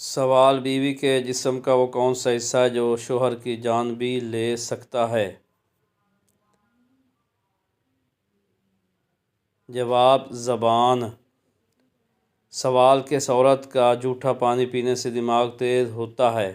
سوال بیوی کے جسم کا وہ کون سا حصہ ہے جو شوہر کی جان بھی لے سکتا ہے؟ جواب: زبان۔ سوال: کس عورت کا جھوٹا پانی پینے سے دماغ تیز ہوتا ہے؟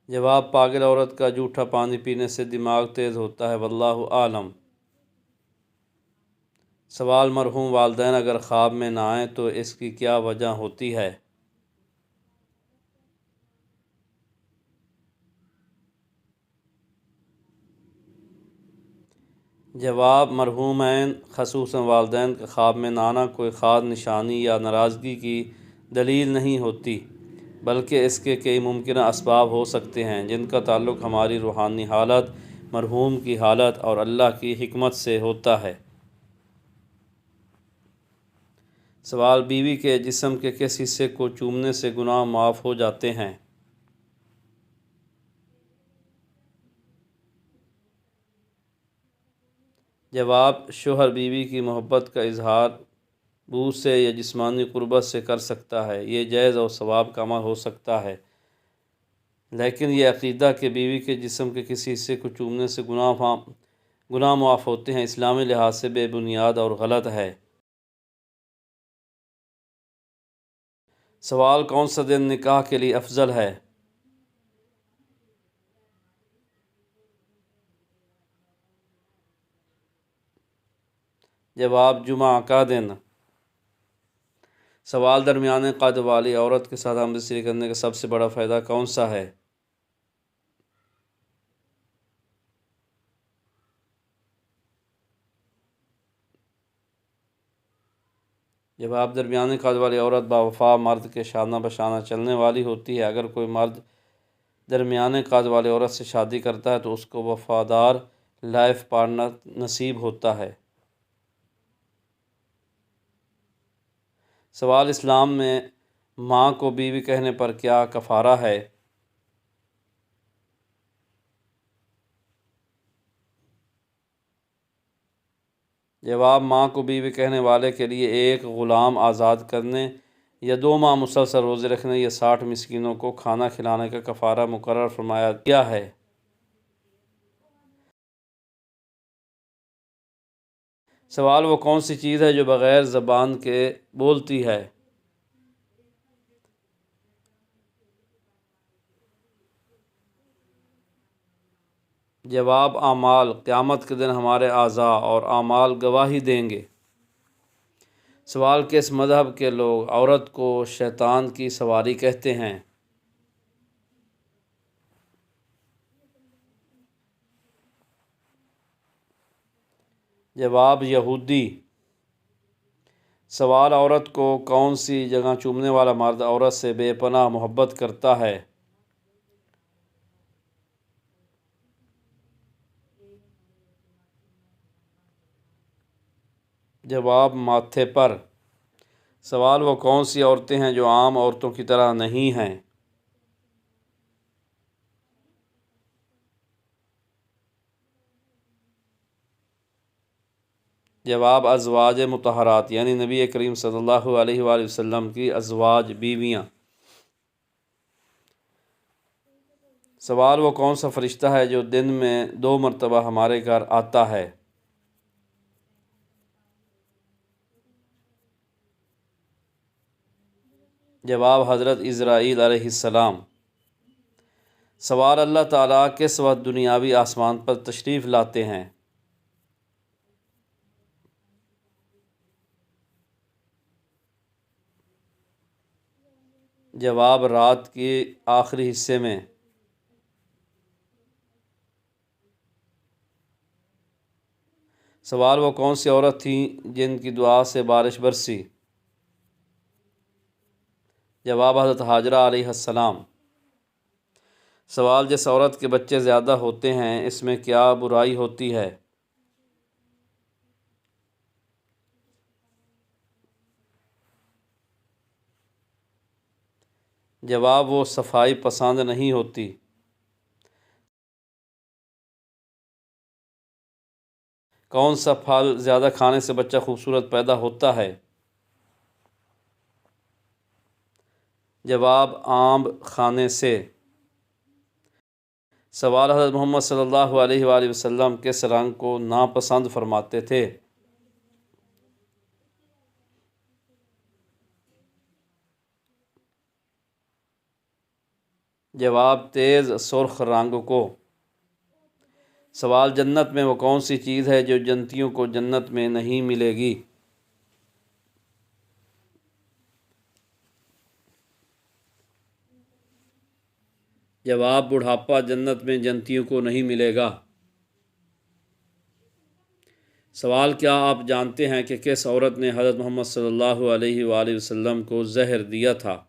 جواب: پاگل عورت کا جھوٹا پانی پینے سے دماغ تیز ہوتا ہے، واللہ اعلم۔ سوال: مرحوم والدین اگر خواب میں نہ آئیں تو اس کی کیا وجہ ہوتی ہے؟ جواب: مرحومین خصوصاً والدین کا خواب میں نہ آنا کوئی خاص نشانی یا ناراضگی کی دلیل نہیں ہوتی، بلکہ اس کے کئی ممکنہ اسباب ہو سکتے ہیں جن کا تعلق ہماری روحانی حالت، مرحوم کی حالت اور اللہ کی حکمت سے ہوتا ہے۔ سوال: بیوی کے جسم کے کس حصے کو چومنے سے گناہ معاف ہو جاتے ہیں؟ جواب: شوہر بیوی کی محبت کا اظہار بوس سے یا جسمانی قربت سے کر سکتا ہے، یہ جائز اور ثواب کا عمل ہو سکتا ہے، لیکن یہ عقیدہ کہ بیوی کے جسم کے کسی حصے کو چومنے سے گناہ معاف ہوتے ہیں، اسلامی لحاظ سے بے بنیاد اور غلط ہے۔ سوال: کون سا دن نکاح کے لیے افضل ہے؟ جواب: جمعہ کا دن۔ سوال: درمیانے قد والی عورت کے ساتھ ہم رسیل کرنے کا سب سے بڑا فائدہ کون سا ہے؟ جواب: درمیانے قد والی عورت باوفا مرد کے شانہ بشانہ چلنے والی ہوتی ہے۔ اگر کوئی مرد درمیانے قد والی عورت سے شادی کرتا ہے تو اس کو وفادار لائف پارٹنر نصیب ہوتا ہے۔ سوال: اسلام میں ماں کو بیوی کہنے پر کیا کفارہ ہے؟ جواب: ماں کو بیوی کہنے والے کے لیے ایک غلام آزاد کرنے یا 2 ماہ مسلسل روزے رکھنے یا 60 مسکینوں کو کھانا کھلانے کا کفارہ مقرر فرمایا گیا ہے۔ سوال: وہ کون سی چیز ہے جو بغیر زبان کے بولتی ہے؟ جواب: اعمال۔ قیامت کے دن ہمارے اعضاء اور اعمال گواہی دیں گے۔ سوال: کس مذہب کے لوگ عورت کو شیطان کی سواری کہتے ہیں؟ جواب: یہودی۔ سوال: عورت کو کون سی جگہ چومنے والا مرد عورت سے بے پناہ محبت کرتا ہے؟ جواب: ماتھے پر۔ سوال: وہ کون سی عورتیں ہیں جو عام عورتوں کی طرح نہیں ہیں؟ جواب: ازواج مطہرات، یعنی نبی کریم صلی اللہ علیہ وآلہ وسلم کی ازواج بیویاں۔ سوال: وہ کون سا فرشتہ ہے جو دن میں 2 مرتبہ ہمارے گھر آتا ہے؟ جواب: حضرت عزرائیل علیہ السلام۔ سوال: اللہ تعالیٰ کس وقت دنیاوی آسمان پر تشریف لاتے ہیں؟ جواب: رات کے آخری حصے میں۔ سوال: وہ کون سی عورت تھیں جن کی دعا سے بارش برسی؟ جواب: حضرت ہاجرہ علیہ السلام۔ سوال: جس عورت کے بچے زیادہ ہوتے ہیں اس میں کیا برائی ہوتی ہے؟ جواب: وہ صفائی پسند نہیں ہوتی۔ کون سا پھل زیادہ کھانے سے بچہ خوبصورت پیدا ہوتا ہے؟ جواب آم کھانے سے۔ سوال حضرت محمد صلی اللہ علیہ وآلہ وسلم کس رنگ کو ناپسند فرماتے تھے؟ جواب تیز سرخ رنگ کو۔ سوال جنت میں وہ کون سی چیز ہے جو جنتیوں کو جنت میں نہیں ملے گی؟ جواب بڑھاپا جنت میں جنتیوں کو نہیں ملے گا۔ سوال کیا آپ جانتے ہیں کہ کس عورت نے حضرت محمد صلی اللہ علیہ وآلہ وسلم کو زہر دیا تھا؟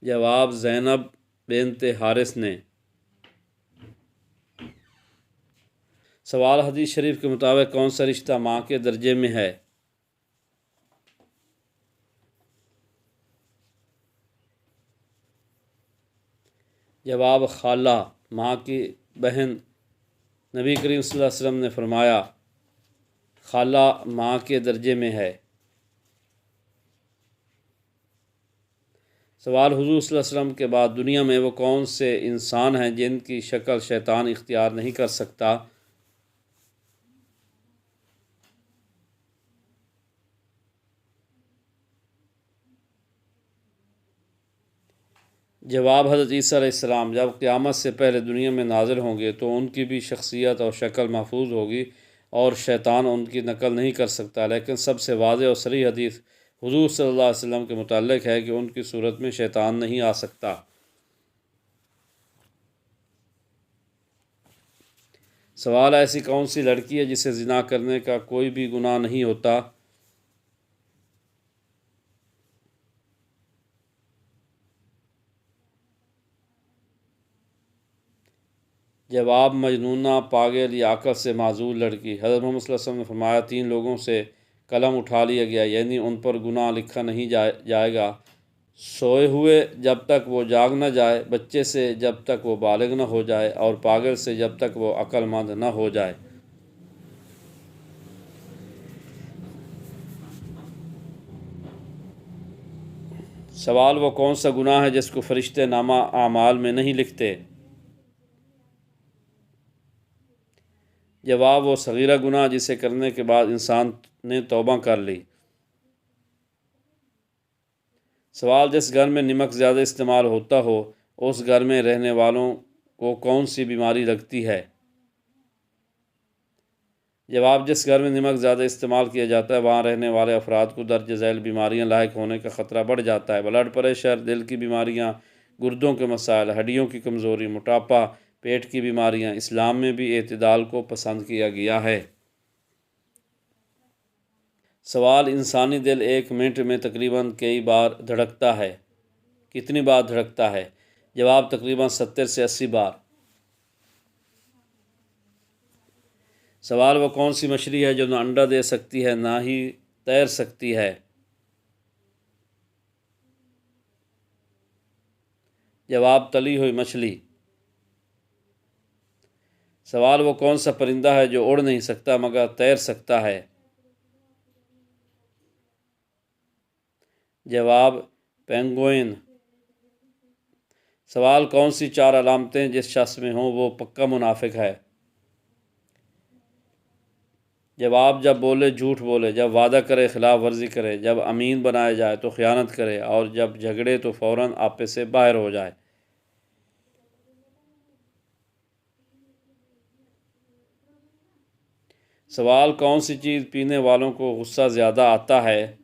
جواب زینب بنت حارث نے۔ سوال حدیث شریف کے مطابق کون سا رشتہ ماں کے درجے میں ہے؟ جواب خالہ، ماں کی بہن۔ نبی کریم صلی اللہ علیہ وسلم نے فرمایا خالہ ماں کے درجے میں ہے۔ سوال حضور صلی اللہ علیہ وسلم کے بعد دنیا میں وہ کون سے انسان ہیں جن کی شکل شیطان اختیار نہیں کر سکتا؟ جواب حضرت عیسیٰ علیہ السلام جب قیامت سے پہلے دنیا میں نازل ہوں گے تو ان کی بھی شخصیت اور شکل محفوظ ہوگی اور شیطان ان کی نقل نہیں کر سکتا، لیکن سب سے واضح اور صریح حدیث حضور صلی اللہ علیہ وسلم کے متعلق ہے کہ ان کی صورت میں شیطان نہیں آ سکتا۔ سوال ایسی کون سی لڑکی ہے جسے زنا کرنے کا کوئی بھی گناہ نہیں ہوتا؟ جواب مجنونہ، پاگل یا عقل سے معزول لڑکی۔ حضرت محمد صلی اللہ علیہ وسلم نے فرمایا 3 لوگوں سے قلم اٹھا لیا گیا، یعنی ان پر گناہ لکھا نہیں جائے گا، سوئے ہوئے جب تک وہ جاگ نہ جائے، بچے سے جب تک وہ بالغ نہ ہو جائے، اور پاگل سے جب تک وہ عقل مند نہ ہو جائے۔ سوال وہ کون سا گناہ ہے جس کو فرشتے نامہ اعمال میں نہیں لکھتے؟ جواب وہ صغیرہ گناہ جسے کرنے کے بعد انسان نے توبہ کر لی۔ سوال جس گھر میں نمک زیادہ استعمال ہوتا ہو اس گھر میں رہنے والوں کو کون سی بیماری لگتی ہے؟ جواب جس گھر میں نمک زیادہ استعمال کیا جاتا ہے وہاں رہنے والے افراد کو درج ذیل بیماریاں لاحق ہونے کا خطرہ بڑھ جاتا ہے۔ بلڈ پریشر، دل کی بیماریاں، گردوں کے مسائل، ہڈیوں کی کمزوری، موٹاپا، پیٹ کی بیماریاں۔ اسلام میں بھی اعتدال کو پسند کیا گیا ہے۔ سوال انسانی دل 1 منٹ میں تقریباً کئی بار دھڑکتا ہے؟ کتنی بار دھڑکتا ہے؟ جواب تقریباً 70 سے 80 بار۔ سوال وہ کون سی مچھلی ہے جو نہ انڈا دے سکتی ہے نہ ہی تیر سکتی ہے؟ جواب تلی ہوئی مچھلی۔ سوال وہ کون سا پرندہ ہے جو اڑ نہیں سکتا مگر تیر سکتا ہے؟ جواب پینگوئن۔ سوال کون سی 4 علامتیں جس شخص میں ہوں وہ پکا منافق ہے؟ جواب جب بولے جھوٹ بولے، جب وعدہ کرے خلاف ورزی کرے، جب امین بنایا جائے تو خیانت کرے، اور جب جھگڑے تو فوراً آپے سے باہر ہو جائے۔ سوال کون سی چیز پینے والوں کو غصہ زیادہ آتا ہے؟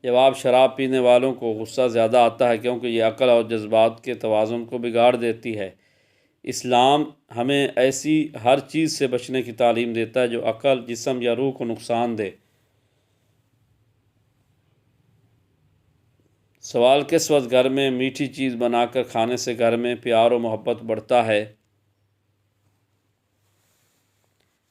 جواب شراب پینے والوں کو غصہ زیادہ آتا ہے کیونکہ یہ عقل اور جذبات کے توازن کو بگاڑ دیتی ہے۔ اسلام ہمیں ایسی ہر چیز سے بچنے کی تعلیم دیتا ہے جو عقل، جسم یا روح کو نقصان دے۔ سوال کس وقت گھر میں میٹھی چیز بنا کر کھانے سے گھر میں پیار و محبت بڑھتا ہے؟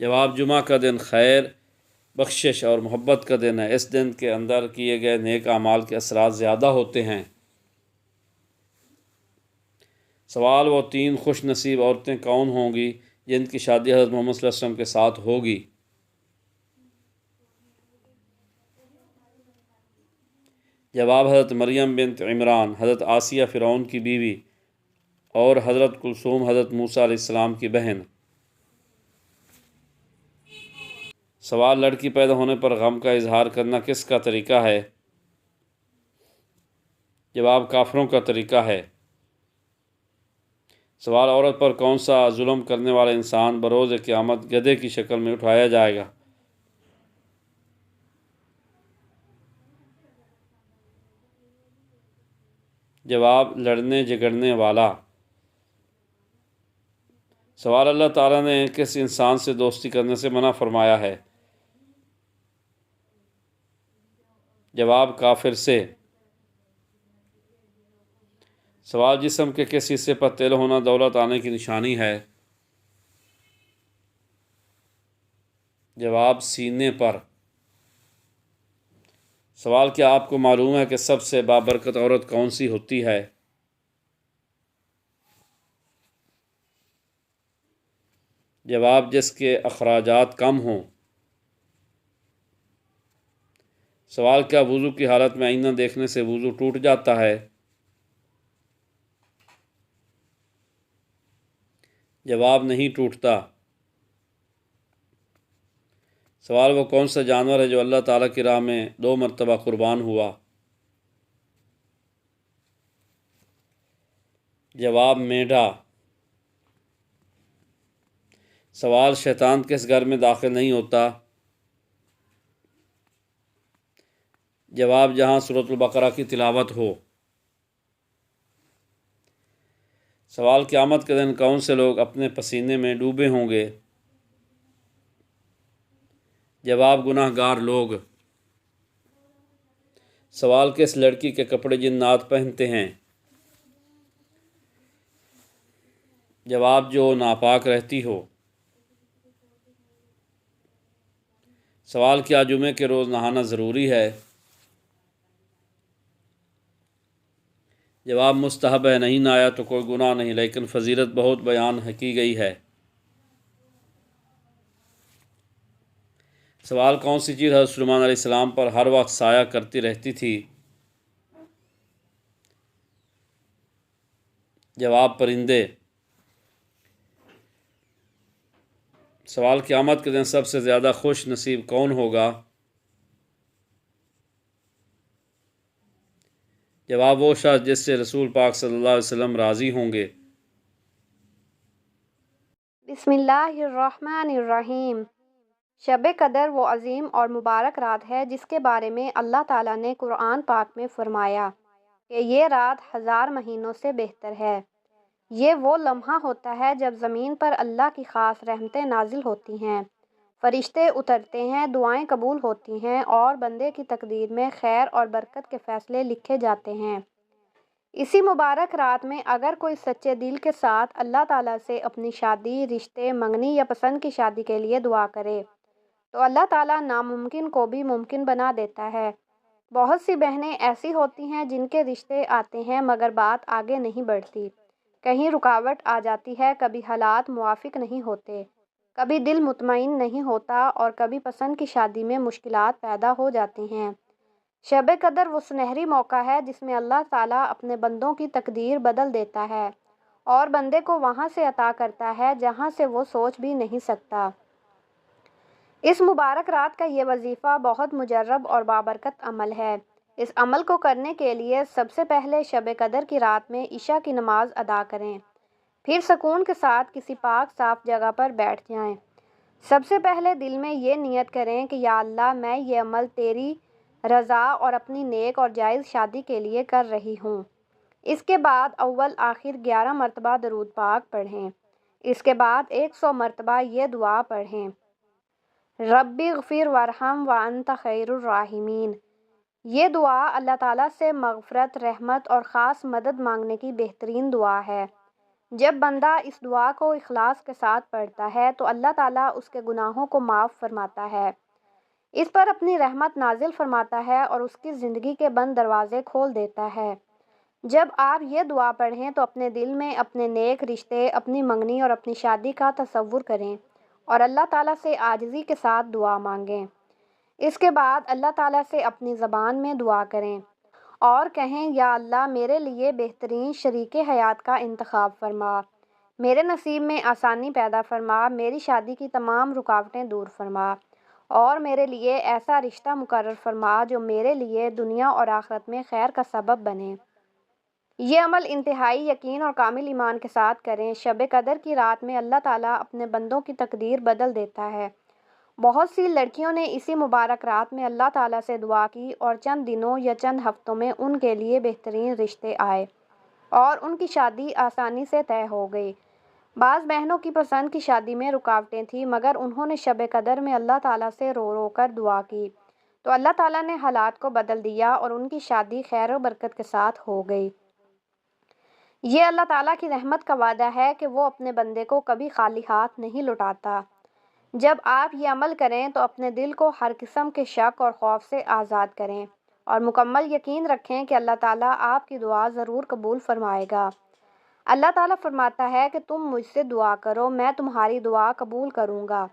جواب جمعہ کا دن خیر بخشش اور محبت کا دن ہے۔ اس دن کے اندر کیے گئے نیک اعمال کے اثرات زیادہ ہوتے ہیں۔ سوال: وہ 3 خوش نصیب عورتیں کون ہوں گی جن کی شادی حضرت محمد صلی اللہ علیہ وسلم کے ساتھ ہوگی؟ جواب: حضرت مریم بنت عمران، حضرت آسیہ فرعون کی بیوی، اور حضرت کلثوم حضرت موسیٰ علیہ السلام کی بہن۔ سوال: لڑکی پیدا ہونے پر غم کا اظہار کرنا کس کا طریقہ ہے؟ جواب: کافروں کا طریقہ ہے۔ سوال: عورت پر کون سا ظلم کرنے والا انسان بروز قیامت گدھے کی شکل میں اٹھایا جائے گا؟ جواب: لڑنے جھگڑنے والا۔ سوال: اللہ تعالیٰ نے کس انسان سے دوستی کرنے سے منع فرمایا ہے؟ جواب: کافر سے۔ سوال: جسم کے کس حصے پر تل ہونا دولت آنے کی نشانی ہے؟ جواب: سینے پر۔ سوال: کیا آپ کو معلوم ہے کہ سب سے بابرکت عورت کون سی ہوتی ہے؟ جواب: جس کے اخراجات کم ہوں۔ سوال: کیا وضو کی حالت میں آئینہ دیکھنے سے وضو ٹوٹ جاتا ہے؟ جواب: نہیں ٹوٹتا۔ سوال: وہ کون سا جانور ہے جو اللہ تعالیٰ کی راہ میں 2 مرتبہ قربان ہوا؟ جواب: میڈھا۔ سوال: شیطان کس گھر میں داخل نہیں ہوتا؟ جواب: جہاں سورۃ البقرہ کی تلاوت ہو۔ سوال: قیامت کے دن کون سے لوگ اپنے پسینے میں ڈوبے ہوں گے؟ جواب: گناہ گار لوگ۔ سوال: کس لڑکی کے کپڑے جنات پہنتے ہیں؟ جواب: جو ناپاک رہتی ہو۔ سوال: کیا جمعے کے روز نہانا ضروری ہے؟ جواب: مستحب ہے، نہیں نہایا تو کوئی گناہ نہیں، لیکن فضیلت بہت بیان کی گئی ہے۔ سوال: کون سی چیز حضرت سلیمان علیہ السلام پر ہر وقت سایہ کرتی رہتی تھی؟ جواب: پرندے۔ سوال: قیامت کے دن سب سے زیادہ خوش نصیب کون ہوگا؟ جواب: وہ شخص جس سے رسول پاک صلی اللہ علیہ وسلم راضی ہوں گے۔ بسم اللہ الرحمن الرحیم۔ شب قدر وہ عظیم اور مبارک رات ہے جس کے بارے میں اللہ تعالیٰ نے قرآن پاک میں فرمایا کہ یہ رات 1000 مہینوں سے بہتر ہے۔ یہ وہ لمحہ ہوتا ہے جب زمین پر اللہ کی خاص رحمتیں نازل ہوتی ہیں، فرشتے اترتے ہیں، دعائیں قبول ہوتی ہیں اور بندے کی تقدیر میں خیر اور برکت کے فیصلے لکھے جاتے ہیں۔ اسی مبارک رات میں اگر کوئی سچے دل کے ساتھ اللہ تعالیٰ سے اپنی شادی، رشتے، منگنی یا پسند کی شادی کے لیے دعا کرے تو اللہ تعالیٰ ناممکن کو بھی ممکن بنا دیتا ہے۔ بہت سی بہنیں ایسی ہوتی ہیں جن کے رشتے آتے ہیں مگر بات آگے نہیں بڑھتی، کہیں رکاوٹ آ جاتی ہے، کبھی حالات موافق نہیں ہوتے، کبھی دل مطمئن نہیں ہوتا اور کبھی پسند کی شادی میں مشکلات پیدا ہو جاتی ہیں۔ شب قدر وہ سنہری موقع ہے جس میں اللہ تعالیٰ اپنے بندوں کی تقدیر بدل دیتا ہے اور بندے کو وہاں سے عطا کرتا ہے جہاں سے وہ سوچ بھی نہیں سکتا۔ اس مبارک رات کا یہ وظیفہ بہت مجرب اور بابرکت عمل ہے۔ اس عمل کو کرنے کے لیے سب سے پہلے شب قدر کی رات میں عشاء کی نماز ادا کریں، پھر سکون کے ساتھ کسی پاک صاف جگہ پر بیٹھ جائیں۔ سب سے پہلے دل میں یہ نیت کریں کہ یا اللہ، میں یہ عمل تیری رضا اور اپنی نیک اور جائز شادی کے لیے کر رہی ہوں۔ اس کے بعد اول آخر 11 مرتبہ درود پاک پڑھیں۔ اس کے بعد 100 مرتبہ یہ دعا پڑھیں: ربی اغفر وارحم وانت خیر الراحمین۔ یہ دعا اللہ تعالیٰ سے مغفرت، رحمت اور خاص مدد مانگنے کی بہترین دعا ہے۔ جب بندہ اس دعا کو اخلاص کے ساتھ پڑھتا ہے تو اللہ تعالیٰ اس کے گناہوں کو معاف فرماتا ہے۔ اس پر اپنی رحمت نازل فرماتا ہے اور اس کی زندگی کے بند دروازے کھول دیتا ہے۔ جب آپ یہ دعا پڑھیں تو اپنے دل میں اپنے نیک رشتے، اپنی منگنی اور اپنی شادی کا تصور کریں اور اللہ تعالیٰ سے عاجزی کے ساتھ دعا مانگیں۔ اس کے بعد اللہ تعالیٰ سے اپنی زبان میں دعا کریں اور کہیں، یا اللہ میرے لیے بہترین شریک حیات کا انتخاب فرما، میرے نصیب میں آسانی پیدا فرما، میری شادی کی تمام رکاوٹیں دور فرما اور میرے لیے ایسا رشتہ مقرر فرما جو میرے لیے دنیا اور آخرت میں خیر کا سبب بنے۔ یہ عمل انتہائی یقین اور کامل ایمان کے ساتھ کریں۔ شب قدر کی رات میں اللہ تعالیٰ اپنے بندوں کی تقدیر بدل دیتا ہے۔ بہت سی لڑکیوں نے اسی مبارک رات میں اللہ تعالیٰ سے دعا کی اور چند دنوں یا چند ہفتوں میں ان کے لیے بہترین رشتے آئے اور ان کی شادی آسانی سے طے ہو گئی۔ بعض بہنوں کی پسند کی شادی میں رکاوٹیں تھیں، مگر انہوں نے شب قدر میں اللہ تعالیٰ سے رو رو کر دعا کی تو اللہ تعالیٰ نے حالات کو بدل دیا اور ان کی شادی خیر و برکت کے ساتھ ہو گئی۔ یہ اللہ تعالیٰ کی رحمت کا وعدہ ہے کہ وہ اپنے بندے کو کبھی خالی ہاتھ نہیں لوٹاتا۔ جب آپ یہ عمل کریں تو اپنے دل کو ہر قسم کے شک اور خوف سے آزاد کریں اور مکمل یقین رکھیں کہ اللہ تعالیٰ آپ کی دعا ضرور قبول فرمائے گا۔ اللہ تعالیٰ فرماتا ہے کہ تم مجھ سے دعا کرو، میں تمہاری دعا قبول کروں گا۔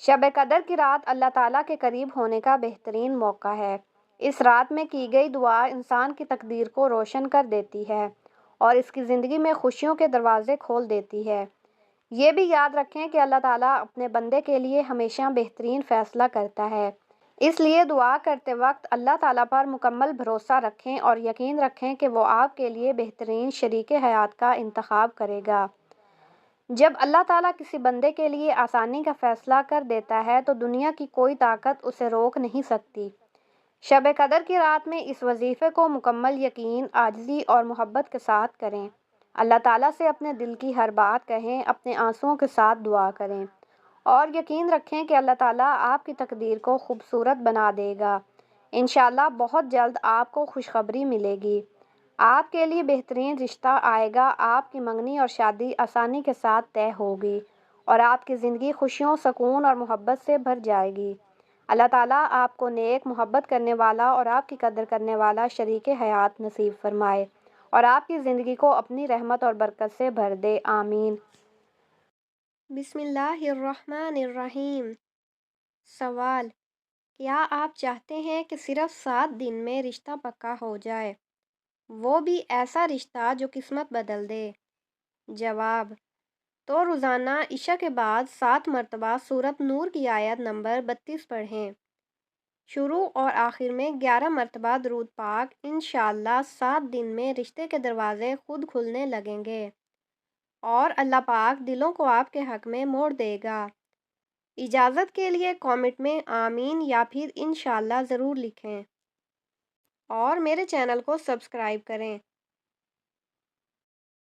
شب قدر کی رات اللہ تعالیٰ کے قریب ہونے کا بہترین موقع ہے۔ اس رات میں کی گئی دعا انسان کی تقدیر کو روشن کر دیتی ہے اور اس کی زندگی میں خوشیوں کے دروازے کھول دیتی ہے۔ یہ بھی یاد رکھیں کہ اللہ تعالیٰ اپنے بندے کے لیے ہمیشہ بہترین فیصلہ کرتا ہے، اس لیے دعا کرتے وقت اللہ تعالیٰ پر مکمل بھروسہ رکھیں اور یقین رکھیں کہ وہ آپ کے لیے بہترین شریک حیات کا انتخاب کرے گا۔ جب اللہ تعالیٰ کسی بندے کے لیے آسانی کا فیصلہ کر دیتا ہے تو دنیا کی کوئی طاقت اسے روک نہیں سکتی۔ شب قدر کی رات میں اس وظیفے کو مکمل یقین، عاجزی اور محبت کے ساتھ کریں۔ اللہ تعالیٰ سے اپنے دل کی ہر بات کہیں، اپنے آنسوؤں کے ساتھ دعا کریں اور یقین رکھیں کہ اللہ تعالیٰ آپ کی تقدیر کو خوبصورت بنا دے گا۔ انشاءاللہ بہت جلد آپ کو خوشخبری ملے گی۔ آپ کے لیے بہترین رشتہ آئے گا، آپ کی منگنی اور شادی آسانی کے ساتھ طے ہوگی اور آپ کی زندگی خوشیوں، سکون اور محبت سے بھر جائے گی۔ اللہ تعالیٰ آپ کو نیک، محبت کرنے والا اور آپ کی قدر کرنے والا شریک حیات نصیب فرمائے اور آپ کی زندگی کو اپنی رحمت اور برکت سے بھر دے، آمین۔ بسم اللہ الرحمن الرحیم۔ سوال: کیا آپ چاہتے ہیں کہ صرف 7 دن میں رشتہ پکا ہو جائے، وہ بھی ایسا رشتہ جو قسمت بدل دے؟ جواب: تو روزانہ عشاء کے بعد 7 مرتبہ سورۃ نور کی آیت نمبر 32 پڑھیں۔ شروع اور آخر میں 11 مرتبہ درود پاک۔ انشاءاللہ 7 دن میں رشتے کے دروازے خود کھلنے لگیں گے اور اللہ پاک دلوں کو آپ کے حق میں موڑ دے گا۔ اجازت کے لیے کامنٹ میں آمین یا پھر انشاءاللہ ضرور لکھیں اور میرے چینل کو سبسکرائب کریں۔